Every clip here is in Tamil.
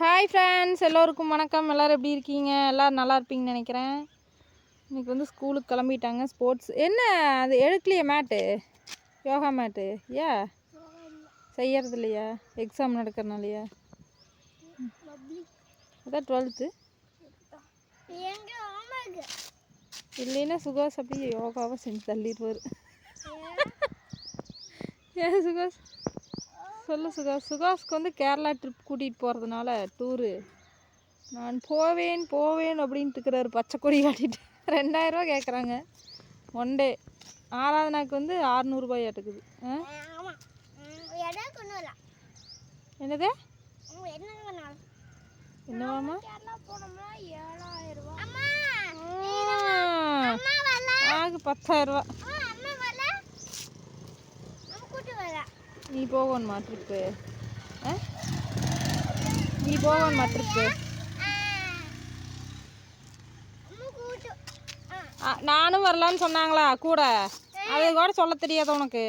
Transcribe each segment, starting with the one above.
ஹாய் ஃப்ரெண்ட்ஸ், எல்லோருக்கும் வணக்கம். எல்லோரும் எப்படி இருக்கீங்க? எல்லோரும் நல்லா இருப்பீங்கன்னு நினைக்கிறேன். இன்றைக்கி வந்து ஸ்கூலுக்கு கிளம்பிட்டாங்க. ஸ்போர்ட்ஸ் என்ன அது எடுக்கலையே மேட்டு, யோகா மேட்டு? ஏன் செய்யறது இல்லையா? எக்ஸாம் நடக்கிறனாலையா? அதான் 12th இல்லைன்னா சுகாஸ் அப்படியே யோகாவை செஞ்சு தள்ளிடுவார். ஏன் சுகாஸ் சொல்லு சுகாஸ்க்கு வந்து கேரளா ட்ரிப் கூட்டிகிட்டு போகிறதுனால டூரு நான் போவேன் அப்படின்ட்டு இருக்கிறாரு. பச்சை கொடி காட்டிட்டு 2000 ரூபா கேட்குறாங்க ஒன் டே. ஆராதனாக்கு வந்து 600 ரூபாய் ஆட்டுக்குது. என்னது என்னவாமா? ஆகு 10,000 ரூபா. நீ போகணுமா ட்ரிப்பு? நீ போகணுமா ட்ரிப்பு? நானும் வரலான்னு சொன்னாங்களா கூட? அது கூட சொல்ல தெரியாத உனக்கு?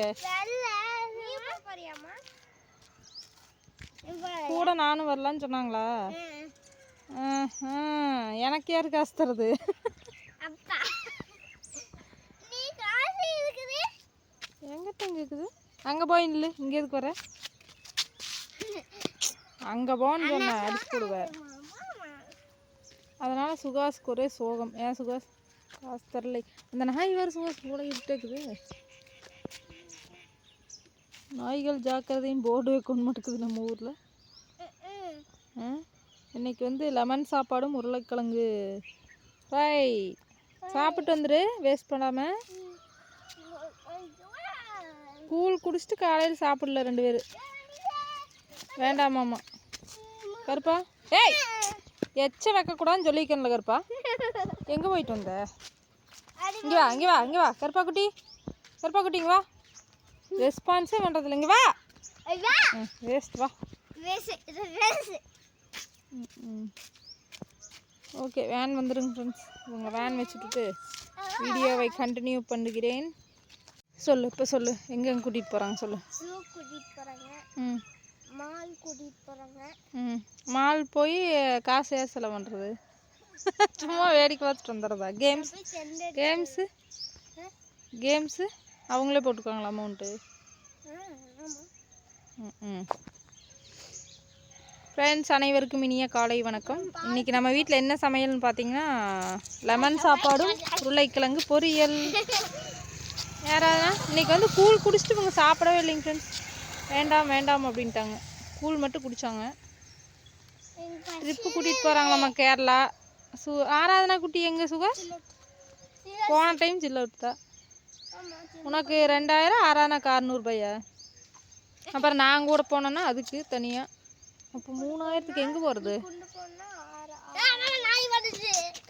கூட நானும் வரலான்னு சொன்னாங்களா? எனக்கு யாரு காசு தருது? எங்கிட்ட எங்க இருக்குது? அங்கே போய் நில்லு. இங்கே எதுக்கு வர? அங்கே போன்னு சொன்னேன், அடிச்சு போடுவேன். அதனால் சுகாஸுக்கு ஒரே சோகம். ஏன் சுகாஸ் காசு தரலை? அந்த நாய் வேறு சுகாஸ் கூட இருக்குது. நாய்கள் ஜாக்கிரதையும் போர்டு வைக்கணும் மாட்டேங்குது நம்ம ஊரில். இன்றைக்கி வந்து லெமன் சாப்பாடும் உருளைக்கிழங்கு ஃப்ரை சாப்பிட்டு வந்துடு, வேஸ்ட் பண்ணாமல். கூழ் குடிச்சிட்டு காலையில் சாப்பிடல 2 பேர். வேண்டாமாம்மா கருப்பா. ஏய், எச்ச வைக்கக்கூடாதுன்னு சொல்லிக்கல கருப்பா. எங்கே போயிட்டு வந்த? இங்கே வா கருப்பா குட்டி இங்கே வா. ரெஸ்பான்ஸே பண்ணுறதில்ல. இங்கே வா. வேஸ்ட் வா. ஓகே, வேன் வந்துடுங்க ஃப்ரெண்ட்ஸ். உங்களை வேன் வச்சுட்டு வீடியோவை கண்டினியூ பண்ணுகிறேன். சொல்லு, இப்போ சொல்லு. எங்கே கூட்டிகிட்டு போகிறாங்க சொல்லு. கூட்டிகிட்டு போகிறாங்க. மால் கூட்டிகிட்டு போகிறாங்க. மால் போய் காசு ஏன் செலவு பண்ணுறது? சும்மா வேடிக்கை பார்த்துட்டு வந்துடுறதா? கேம்ஸு அவங்களே போட்டுக்குவாங்களா அமௌண்ட்டு? ஃப்ரெண்ட்ஸ், அனைவருக்கும் இனிய காலை வணக்கம். இன்றைக்கி நம்ம வீட்டில் என்ன சமையல்னு பார்த்தீங்கன்னா, லெமன் சாப்பாடும் உருளைக்கிழங்கு பொரியல். யாராவது இன்றைக்கி வந்து கூழ் குடிச்சிட்டு இவங்க சாப்பிடவே இல்லைங்க ஃப்ரெண்ட்ஸ். வேண்டாம் அப்படின்ட்டாங்க. கூழ் மட்டும் குடித்தாங்க. ட்ரிப்பு கூட்டிகிட்டு போகிறாங்களாம்மா கேரளா. ஆராதனா குட்டி எங்கே சுகாஸ்? போன டைம் ஜில்ல விட்டுதா. உனக்கு 2000, ஆராதனாக்கு 600 ரூபாயா? அப்புறம் நான் கூட போனேன்னா அதுக்கு தனியாக. அப்போ 3000க்கு எங்கே போகிறது?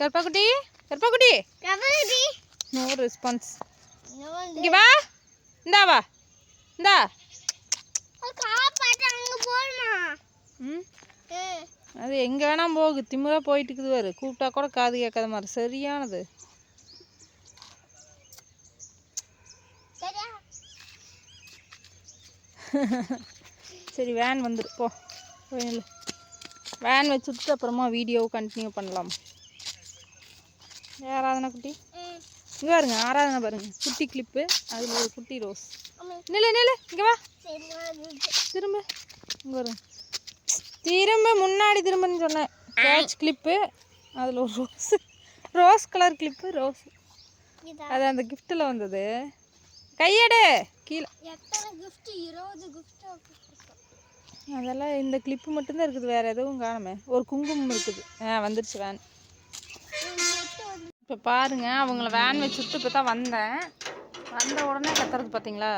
கருப்பா குட்டி நோ ரெஸ்பான்ஸ். இங்கே வா. இந்தா அது எங்கே வேணாம் போகு. திமுறா போயிட்டு இருக்குது பாரு. கூப்பிட்டா கூட காது கேட்காத மாதிரி சரியானது. சரி, வேன் வந்துடு போ. வேன் வச்சுட்டு அப்புறமா வீடியோ கண்டினியூ பண்ணலாம். ஆராதனா குட்டி இங்கே பாருங்க. ஆராதனா பாருங்க, குட்டி கிளிப்பு. அதில் ஒரு குட்டி ரோஸ். நில்லு இங்கே வா. திரும்ப இங்கே வருங்க. முன்னாடி திரும்பன்னு சொன்னேன். Catch clip. அதில் ஒரு ரோஸ் கலர் கிளிப்பு. ரோஸ் அது அந்த கிஃப்ட்டில் வந்தது. கையெடு கீழே. அதெல்லாம் இந்த கிளிப்பு மட்டும்தான் இருக்குது, வேறு எதுவும் காணுமே. ஒரு குங்குமம் இருக்குது. வந்துடுச்சு வேன். இப்போ பாருங்கள், அவங்கள வேன் வச்சு விட்டு இப்போ தான் வந்தேன். வந்த உடனே கத்துறது பார்த்தீங்களா?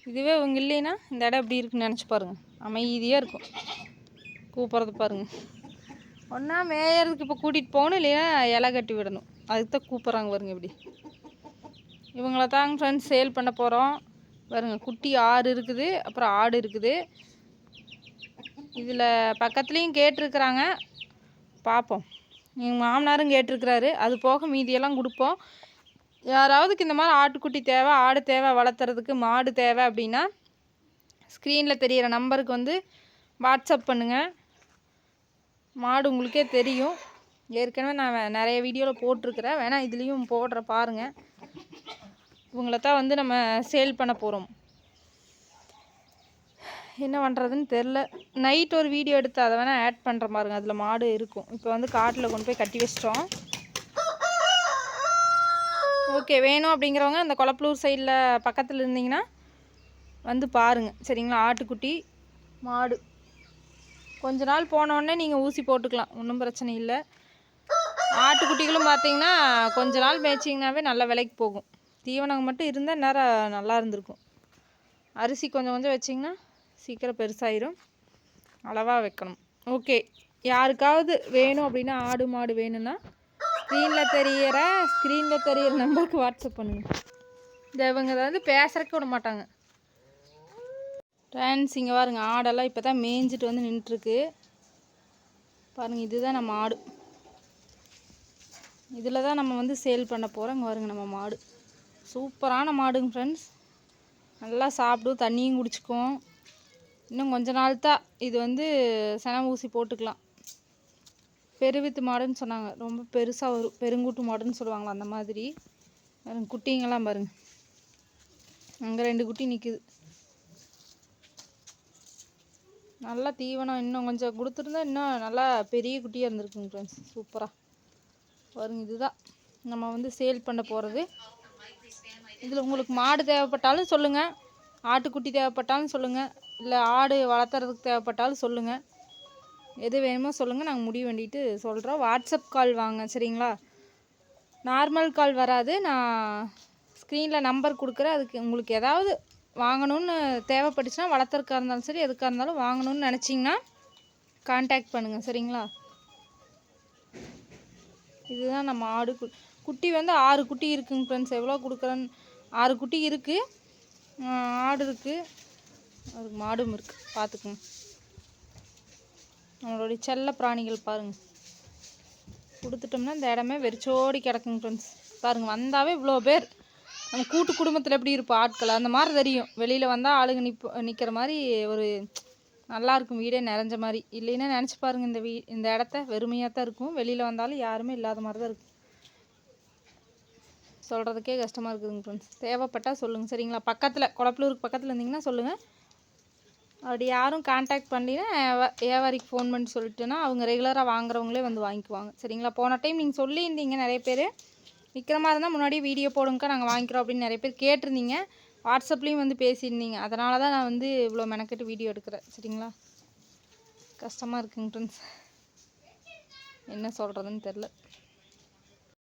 இதுவே இவங்க இல்லைன்னா இந்த இடம் எப்படி இருக்குன்னு நினச்சி பாருங்கள். அமைதியாக இருக்கும். கூப்பிட்றது பாருங்கள். ஒன்றா மேயறதுக்கு இப்போ கூட்டிகிட்டு போகணும், இல்லையா இலை கட்டி விடணும். அதுக்கு தான் கூப்பிட்றாங்க பாருங்க. இப்படி இவங்கள தாங்க ஃப்ரெண்ட்ஸ் சேல் பண்ண போகிறோம். பாருங்க, குட்டி 6 இருக்குது. அப்புறம் ஆடு இருக்குது. இதில் பக்கத்துலேயும் கேட்டிருக்கிறாங்க, பார்ப்போம். எங்கள் மாமனாரும் கேட்டிருக்கிறாரு. அது போக மீதியெல்லாம் கொடுப்போம். யாராவதுக்கு இந்த மாதிரி ஆட்டுக்குட்டி தேவை, ஆடு தேவை, வளர்த்துறதுக்கு மாடு தேவை அப்படின்னா ஸ்க்ரீனில் தெரிகிற நம்பருக்கு வந்து வாட்ஸ்அப் பண்ணுங்கள். மாடு உங்களுக்கே தெரியும், ஏற்கனவே நான் நிறைய வீடியோவில் போட்டிருக்கிறேன், வேணால் இதுலேயும் போடுற பாருங்கள். இவங்கள தான் வந்து நம்ம சேல் பண்ண போகிறோம். என்ன பண்ணுறதுன்னு தெரில. நைட் ஒரு வீடியோ எடுத்து அதை வேணால் ஆட் பண்ணுற பாருங்க, அதில் மாடு இருக்கும். இப்போ வந்து காட்டில் கொண்டு போய் கட்டி வச்சிட்டோம். ஓகே, வேணும் அப்படிங்கிறவங்க அந்த கொளப்பலூர் சைடில் பக்கத்தில் இருந்தீங்கன்னா வந்து பாருங்கள் சரிங்களா. ஆட்டுக்குட்டி மாடு கொஞ்ச நாள் போனோடனே நீங்கள் ஊசி போட்டுக்கலாம், ஒன்றும் பிரச்சனை இல்லை. ஆட்டுக்குட்டிகளும் பார்த்தீங்கன்னா கொஞ்ச நாள் மேய்ச்சிங்கனாவே நல்ல விலைக்கு போகும். தீவனம் மட்டும் இருந்தால் நேரம் நல்லா இருந்திருக்கும். அரிசி கொஞ்சம் கொஞ்சம் வச்சிங்கன்னா சீக்கிரம் பெருசாயிரும், அளவாக வைக்கணும். ஓகே, யாருக்காவது வேணும் அப்படின்னா ஆடு மாடு வேணும்னா ஸ்க்ரீனில் தெரியிற நம்பருக்கு வாட்ஸ்அப் பண்ணுங்கள். இந்த இவங்க வந்து பேசுகிறக்கு விட மாட்டாங்க. ஃப்ரெண்ட்ஸ் இங்கே பாருங்க, ஆடெல்லாம் இப்போ தான் மேய்ஞ்சிட்டு வந்து நின்றுட்டுருக்கு பாருங்கள். இதுதான் நம்ம ஆடு, இதில் தான் நம்ம வந்து சேல் பண்ண போகிறோம். இங்கே பாருங்க நம்ம மாடு, சூப்பரான மாடுங்க ஃப்ரெண்ட்ஸ். நல்லா சாப்பிடும், தண்ணியும் குடிச்சிக்கும். இன்னும் கொஞ்ச நாள் தான் இது வந்து சென ஊசி போட்டுக்கலாம். பெருவித்து மாடுன்னு சொன்னாங்க, ரொம்ப பெருசாக வரும், பெருங்கூட்டு மாடுன்னு சொல்லுவாங்களா அந்த மாதிரி. பாருங்க குட்டிங்கெல்லாம் பாருங்கள், அங்கே 2 குட்டி நிற்குது. நல்லா தீவனம் இன்னும் கொஞ்சம் கொடுத்துருந்தா இன்னும் நல்லா பெரிய குட்டியாக இருந்திருக்குங்க ஃப்ரெண்ட்ஸ், சூப்பராக பாருங்க. இதுதான் நம்ம வந்து சேல் பண்ண போகிறது. இதில் உங்களுக்கு மாடு தேவைப்பட்டாலும் சொல்லுங்கள், ஆட்டுக்குட்டி தேவைப்பட்டாலும் சொல்லுங்கள், இல்லை ஆடு வளர்த்துறதுக்கு தேவைப்பட்டாலும் சொல்லுங்கள். எது வேணுமோ சொல்லுங்கள், நாங்கள் முடிவு பண்ணிட்டு சொல்கிறோம். வாட்ஸ்அப் கால் வாங்க சரிங்களா. நார்மல் கால் வராது, நான் ஸ்க்ரீனில் நம்பர் கொடுக்குறேன். அதுக்கு உங்களுக்கு ஏதாவது வாங்கணும்னு தேவைப்பட்டுச்சுன்னா, வளர்த்துறக்கா இருந்தாலும் சரி எதுக்காக இருந்தாலும் வாங்கணும்னு நினச்சிங்கன்னா கான்டாக்ட் பண்ணுங்கள் சரிங்களா. இதுதான் நம்ம ஆடு. குட்டி வந்து 6 குட்டி இருக்குங்க ஃப்ரெண்ட்ஸ். எவ்வளோ கொடுக்குறேன்னு 6 குட்டி இருக்குது, ஆடு இருக்குது, அதுக்கு மாடும் இருக்குது, பார்த்துக்குங்க. நம்மளுடைய செல்ல பிராணிகள் பாருங்கள். கொடுத்துட்டோம்னா இந்த இடமே வெறிச்சோடி கிடக்குங்க ஃப்ரெண்ட்ஸ். பாருங்கள், வந்தாவே இவ்வளோ பேர். நம்ம கூட்டு குடும்பத்தில் எப்படி இருப்போம் ஆட்கள், அந்த மாதிரி தெரியும். வெளியில் வந்தால் ஆளுங்க நிற்கிற மாதிரி ஒரு நல்லாயிருக்கும், வீடே நிறைஞ்ச மாதிரி. இல்லைன்னா நினச்சி பாருங்கள், இந்த இடத்த வெறுமையாக தான் இருக்கும். வெளியில் வந்தாலும் யாருமே இல்லாத மாதிரி தான் இருக்கும். சொல்கிறதுக்கே கஷ்டமாக இருக்குதுங்க ஃப்ரெண்ட்ஸ். தேவைப்பட்டால் சொல்லுங்கள் சரிங்களா. பக்கத்தில் கொளப்பலூருக்கு பக்கத்தில் இருந்தீங்கன்னா சொல்லுங்கள். அப்படி யாரும் கான்டாக்ட் பண்ணலின்னா வியாபாரிக்கு ஃபோன் பண்ணி சொல்லிட்டுன்னா அவங்க ரெகுலராக வாங்குறவங்களே வந்து வாங்கிக்குவாங்க சரிங்களா. போன டைம் நீங்கள் சொல்லியிருந்தீங்க நிறைய பேர், விற்கிற மாதிரி இருந்தால் முன்னாடியே வீடியோ போடுங்கக்கா நாங்கள் வாங்கிக்கிறோம் அப்படின்னு நிறைய பேர் கேட்டிருந்தீங்க. வாட்ஸ்அப்லேயும் வந்து பேசியிருந்தீங்க. அதனால தான் நான் வந்து இவ்வளோ மெனக்கெட்டு வீடியோ எடுக்கிறேன் சரிங்களா. கஷ்டமாக இருக்குங்க ஃப்ரெண்ட்ஸ், என்ன சொல்கிறதுன்னு தெரில.